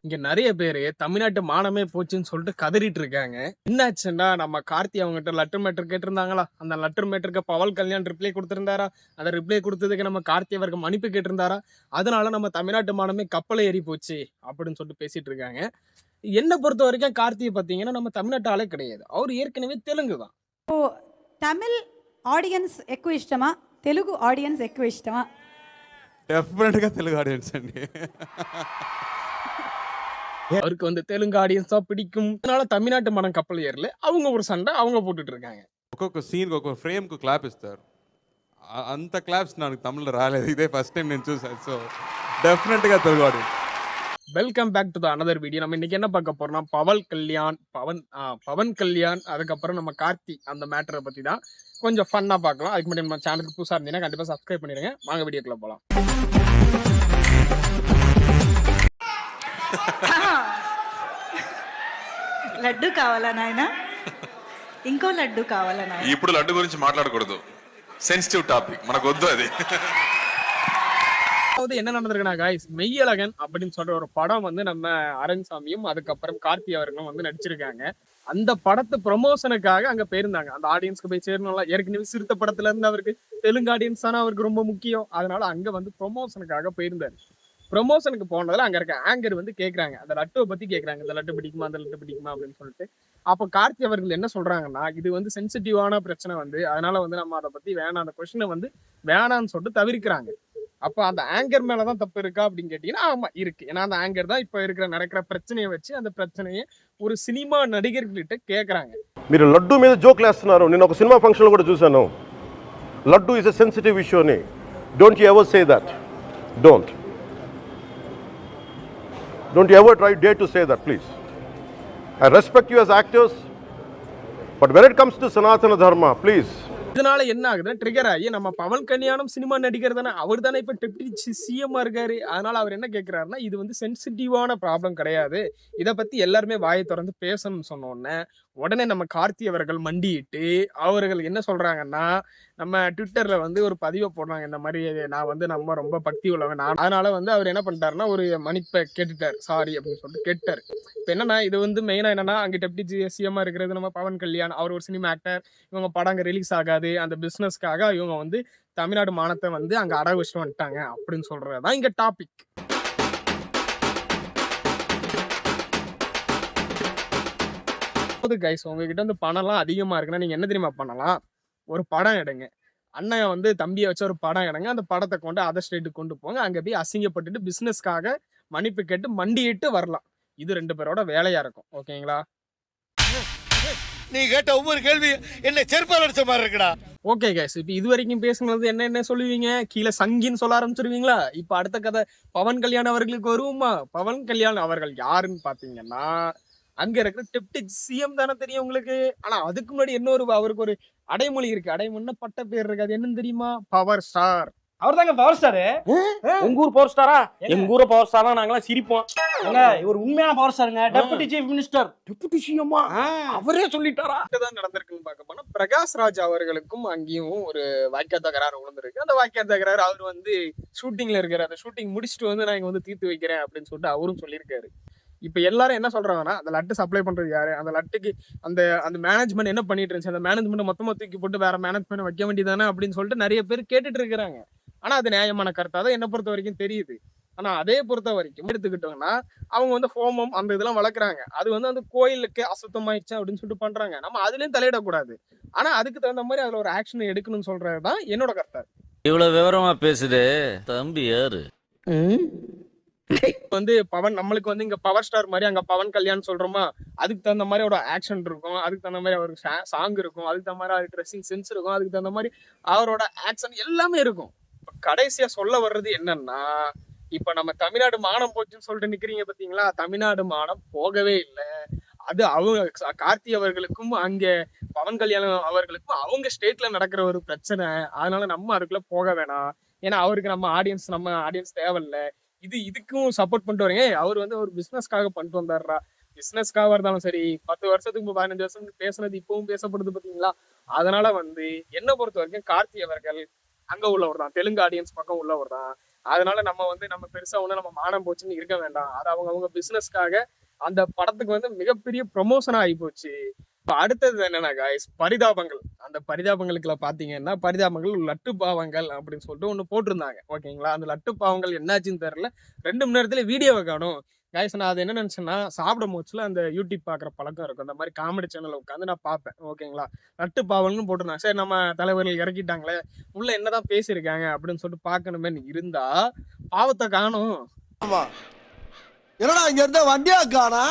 இங்க நிறைய பேரு தமிழ்நாட்டு மானமே போச்சுன்னு சொல்லிட்டு கதறிட்டு இருக்காங்க. என்னாச்சுன்னா நம்ம கார்த்தி அவங்ககிட்ட லெட்டர் மேட்டர் கேட்டிருந்தாங்களா, அந்த லெட்டர் மேட்டருக்கு பவன் கல்யாண் ரிப்ளை கொடுத்திருந்தாரா, அந்த ரிப்ளை கொடுத்ததுக்கு நம்ம கார்த்தி அவருக்கு மன்னிப்பு கேட்டிருந்தாரா, அதனால நம்ம தமிழ்நாட்டு மானமே கப்பலை ஏறி போச்சு அப்படின்னு சொல்லிட்டு பேசிட்டு இருக்காங்க. என்ன பொறுத்த வரைக்கும் கார்த்தியை பார்த்தீங்கன்னா நம்ம தமிழ்நாட்டு ஆளே கிடையாது. அவர் ஏற்கனவே தெலுங்கு தான். తమిళ్ ఆడియన్స్ ఎక్కువ ఇష్టమా తెలుగు ఆడియన్స్ ఎక్కువ ఇష్టమా? డెఫినెట్‌గా తెలుగు ఆడియన్స్ అండి. அவருக்கு வந்து தெலுங்கு ஆடியன்ஸ் தான் பிடிக்கும். அதனால தமிழ்நாட்டு மனம் கப்பல் ஏறல. அவங்க ஒரு சண்டை அவங்க போட்டுட்டு இருக்காங்க. ఒక్కొక్క సీన్‌కి ఒక్కొక్క ఫ్రేమ్‌కు క్లాప్ ఇస్తారు. అంత క్లాప్స్ నాకు తమిళ్‌లో రాలేదు. ఇదే ఫస్ట్ టైం నేను చూసాను. సో డెఫినెట్‌గా Telugu audience. Welcome back to the another video. நம்ம இன்னைக்கு என்ன பார்க்க போறோம்னா பவன் கல்யாண் அதுக்கப்புறம் நம்ம கார்த்தி அந்த மேட்டரை பத்தி தான் கொஞ்சம் ஃபன்னா பார்க்கலாம். அதுக்கு முன்னாடி நம்ம சேனலுக்கு புதுசாக இருந்தீங்கன்னா கண்டிப்பாக சப்ஸ்கிரைப் பண்ணிடுங்க. வாங்க வீடியோக்குள்ள போகலாம். లడ్డు కావాలా నాయనా? ఇంకో లడ్డు కావాలా నాయనా? ఇప్పుడు లడ్డు గురించి మాట్లాడకూడదు, సెన్సిటివ్ టాపిక్, మనకు వద్దు అది. அதாவது என்ன நடந்திருக்குன்னா காய்ஸ், மெய்யழகன் அப்படின்னு சொல்ற ஒரு படம் வந்து நம்ம அரண்சாமியும் அதுக்கப்புறம் கார்த்தி அவர்களும் வந்து நடிச்சிருக்காங்க. அந்த படத்து ப்ரொமோஷனுக்காக அங்க போயிருந்தாங்க. அந்த ஆடியன்ஸ்க்கு போய் சேரணும்ல. ஏற்கனவே சிறுத்தை படத்துல இருந்து அவருக்கு தெலுங்கு ஆடியன்ஸ் தானே அவருக்கு ரொம்ப முக்கியம். அதனால அங்க வந்து ப்ரொமோஷனுக்காக போயிருந்தாரு. ப்ரொமோஷனுக்கு போனதுல அங்க இருக்க ஆங்கர் வந்து கேட்கறாங்க, அந்த லட்டுவை பத்தி கேட்கறாங்க, இந்த லட்டு பிடிக்குமா அந்த லட்டு பிடிக்குமா அப்படின்னு சொல்லிட்டு. அப்ப கார்த்தி அவர்கள் என்ன சொல்றாங்கன்னா, இது வந்து சென்சிட்டிவான பிரச்சனை வந்து, அதனால வந்து நம்ம அதை பத்தி வேணாம், அந்த கொஸ்டினை வந்து வேணான்னு சொல்லிட்டு தவிர்க்கிறாங்க. அப்ப அந்த ஆங்கர் மேலதான் தப்பு இருக்கா அப்படின்னு கேட்டீங்கன்னா ஆமா இருக்கு. ஏன்னா அந்த ஆங்கர் தான் இப்ப நடக்கிற பிரச்சனையை வச்சு அந்த பிரச்சனையை ஒரு சினிமா நடிகர்கிட்ட கேட்கறாங்க. మీరు లడ్డు మీద జోక్లు వేస్తున్నారు. నేను ఒక సినిమా ఫంక్షన్లో కూడా చూశాను. Laddu is a sensitive issue అని. Don't you ever say that. Don't you ever try dare to say that please. I respect you as actors, but when it comes to Sanatana Dharma please. இதனால என்ன ஆகுதுன்னா ட்ரிகர் ஆகி நம்ம பவன் கல்யாணம் சினிமா நடிகர் தானே, அவர் தானே இப்ப டெப்டி சிஎம் இருக்காரு. அதனால அவர் என்ன கேட்கிறாருன்னா, இது வந்து சென்சிட்டிவான ப்ராப்ளம் கிடையாது, இதை பத்தி எல்லாருமே வாயை திறந்து பேசணும்னு சொன்ன உடனே நம்ம கார்த்தி அவர்கள் மண்டிட்டு அவர்கள் என்ன சொல்றாங்கன்னா, நம்ம ட்விட்டர்ல வந்து ஒரு பதிவை போடுறாங்க, இந்த மாதிரி நான் வந்து நம்ம ரொம்ப பக்தி உள்ளவன். அதனால வந்து அவர் என்ன பண்ணிட்டாருன்னா ஒரு மன்னிப்பை கேட்டுட்டார், சாரி அப்படின்னு சொல்லிட்டு கேட்டாரு. இப்ப என்னன்னா இது வந்து மெயினா என்னன்னா, அங்க டெப்டி சிஎம் இருக்கிறது நம்ம பவன் கல்யாண், அவர் ஒரு சினிமா ஆக்டர். இவங்க படம் அங்க ரிலீஸ் ஆகாது, அந்த பிசினஸ்க்காக இவங்க வந்து தமிழ்நாடு மானத்தை வந்து அங்க அடகு வச்சுட்டு வந்துட்டாங்க அப்படின்னு சொல்றதுதான் இங்க டாபிக். கைஸ், உங்ககிட்ட வந்து பணம்லாம் அதிகமா இருக்குன்னா நீங்க என்ன தெரியுமா பண்ணலாம், ஒரு படம் எடுங்க, அண்ணன் வந்து தம்பியை வச்சு ஒரு படம் எடுங்க, அந்த படத்தை கொண்டு அதர் ஸ்டேட்டுக்கு கொண்டு போங்க, அங்க போய் அசிங்கப்பட்டுட்டு பிசினஸ்க்காக மன்னிப்பு கேட்டு மண்டிட்டு வரலாம். இது 2 பேரோட வேலையா இருக்கும். ஓகேங்களா? நீ கேட்ட ஒவ்வொரு கேள்வி என்ன செருப்பால் அடிச்ச மாதிரி இருக்குடா. ஓகே கைஸ், இப்ப இது வரைக்கும் பேசுனது என்ன சொல்லுவீங்க? கீழே சங்கின்னு சொல்ல ஆரம்பிச்சிருவீங்களா? இப்ப அடுத்த கதை பவன் கல்யாண் அவர்களுக்கு வருவோமா? பவன் கல்யாண் அவர்கள் யாருன்னு பாத்தீங்கன்னா, அங்க இருக்கிற டெப்டி சிஎம் தானே தெரியும் உங்களுக்கு. ஆனா அதுக்கு முன்னாடி அவருக்கு ஒரு அடைமொழி இருக்கு. அடைமொழின்னா பட்ட பேர் இருக்கு. அது என்னன்னு தெரியுமா? Power star. அவர் தாங்க பவர் ஸ்டாரு. உங்க ஊர் பவர் ஸ்டாரா? எங்க ஊர பவர் ஸ்டாரா நாங்களாம் சிரிப்போம். இவர் உண்மையான பவர் ஸ்டாருங்க. Deputy chief minister. டெபுட்டி சிஎம்மா அவரே சொல்லிட்டாரா? இதுதான் நடந்திருக்குன்னு பார்க்க போனா, பிரகாஷ் ராஜ் அவர்களுக்கும் அங்கேயும் ஒரு வாக்கிய தகராறு விழுந்திருக்கு. அந்த வாக்கிய தகராறு அவர் வந்து ஷூட்டிங்ல இருக்கிற அந்த ஷூட்டிங் முடிச்சுட்டு வந்து நான் இங்க வந்து தீர்த்து வைக்கிறேன் அப்படின்னு சொல்லிட்டு அவரும் சொல்லியிருக்காரு. இப்ப எல்லாரும் என்ன சொல்றாங்கன்னா, அந்த லட்டு சப்ளை பண்றது யாரு, அந்த லட்டுக்கு அந்த அந்த மேனேஜ்மெண்ட் என்ன பண்ணிட்டு இருந்துச்சு, அந்த மேனேஜ்மெண்ட் மொத்தமா தூக்கி போட்டு வேற மேனேஜ்மெண்ட் வைக்க வேண்டியதானே அப்படின்னு சொல்லிட்டு நிறைய பேர் கேட்டுட்டு இருக்கிறாங்க. ஆனா அது நியாயமான கருத்தா தான் என்ன பொறுத்த வரைக்கும் தெரியுது. ஆனா அதே பொறுத்த வரைக்கும் எடுத்துக்கிட்டோம்னா, அவங்க வந்து ஹோமம் அந்த இதெல்லாம் வளர்க்குறாங்க. அது வந்து அந்த கோயிலுக்கு அசுத்தமாயிடுச்சு அப்படின்னு சொல்லிட்டு பண்றாங்க. நம்ம அதுலயும் தலையிடக்கூடாது. ஆனா அதுக்கு தகுந்த மாதிரி அதுல ஒரு ஆக்ஷன் எடுக்கணும்னு சொல்றதுதான் என்னோட கருத்தா. இவ்வளவு விவரமா பேசுதே தம்பி யாரு? வந்து பவன் நம்மளுக்கு வந்து இங்க பவர் ஸ்டார் மாதிரி அங்க பவன் கல்யாண் சொல்றோமா, அதுக்கு தகுந்த மாதிரி ஒரு ஆக்ஷன் இருக்கும், அதுக்கு தகுந்த மாதிரி அவருக்கு சாங் இருக்கும், அதுக்கு தகுந்த மாதிரி அவருக்கு ட்ரெஸ்ஸிங் சென்ஸ் இருக்கும், அதுக்கு தகுந்த மாதிரி அவரோட ஆக்ஷன் எல்லாமே இருக்கும். கடைசியா சொல்ல வர்றது என்னன்னா, இப்ப நம்ம தமிழ்நாடு மானம் போச்சுன்னு சொல்லிட்டு நிக்கிறீங்க பாத்தீங்களா, தமிழ்நாடு மானம் போகவே இல்லை. அது அவங்க கார்த்தி அவர்களுக்கும் அங்க பவன் கல்யாணம் அவர்களுக்கும் அவங்க ஸ்டேட்ல நடக்கிற ஒரு பிரச்சனை. அதனால நம்ம அதுக்குள்ள போக வேணாம். ஏன்னா அவருக்கு நம்ம ஆடியன்ஸ் தேவையில்லை. இதுக்கும் சப்போர்ட் பண்ணிட்டு வரீங்க. அவர் வந்து ஒரு பிசினஸ்க்காக பண்ணிட்டு வந்தாருடா. பிசினஸ்க்காக இருந்தாலும் சரி, 10 வருஷத்துக்கு 15 வருஷத்துக்கு பேசுனது இப்பவும் பேசப்படுது பாத்தீங்களா. அதனால வந்து என்ன பொறுத்த வரைக்கும் கார்த்தி அவர்கள் அங்க உள்ளவர் தான், தெலுங்கு ஆடியன்ஸ் பக்கம் உள்ளவர் தான். அதனால நம்ம வந்து நம்ம பெருசா ஒண்ணு நம்ம மானம் போச்சுன்னு இருக்க வேண்டாம். அது அவங்க பிசினஸ்க்காக அந்த படத்துக்கு வந்து மிகப்பெரிய ப்ரொமோஷனா ஆகி போச்சு. இப்ப அடுத்தது என்னன்னா guys, பரிதாபங்கள். அந்த பரிதாபங்களுக்குள்ள பாத்தீங்கன்னா பரிதாபங்கள் லட்டு பாவங்கள் அப்படின்னு சொல்லிட்டு ஒண்ணு போட்டிருந்தாங்க. ஓகேங்களா? அந்த லட்டு பாவங்கள் என்னாச்சுன்னு தெரியல. 2 மணி நேரத்துல வீடியோவை காணும். guys, நான் அது என்ன நினைச்சேன்னா, சாப்பிடும் போச்சுல அந்த யூடியூப் பாக்குற பழக்கம் இருக்கும். அந்த மாதிரி காமெடி சேனல்ல உட்காந்து நான் பார்ப்பேன். ஓகேங்களா? லட்டு பாவங்கள்னு போட்டிருந்தாங்க. சரி, நம்ம தலைவர்கள் இறக்கிட்டாங்களே, உள்ள என்னதான் பேசியிருக்காங்க அப்படின்னு சொல்லிட்டு பார்க்கணுமே இருந்தா பாவத்தை காணும். என்னடா இங்க இருந்த வண்டியா காணா?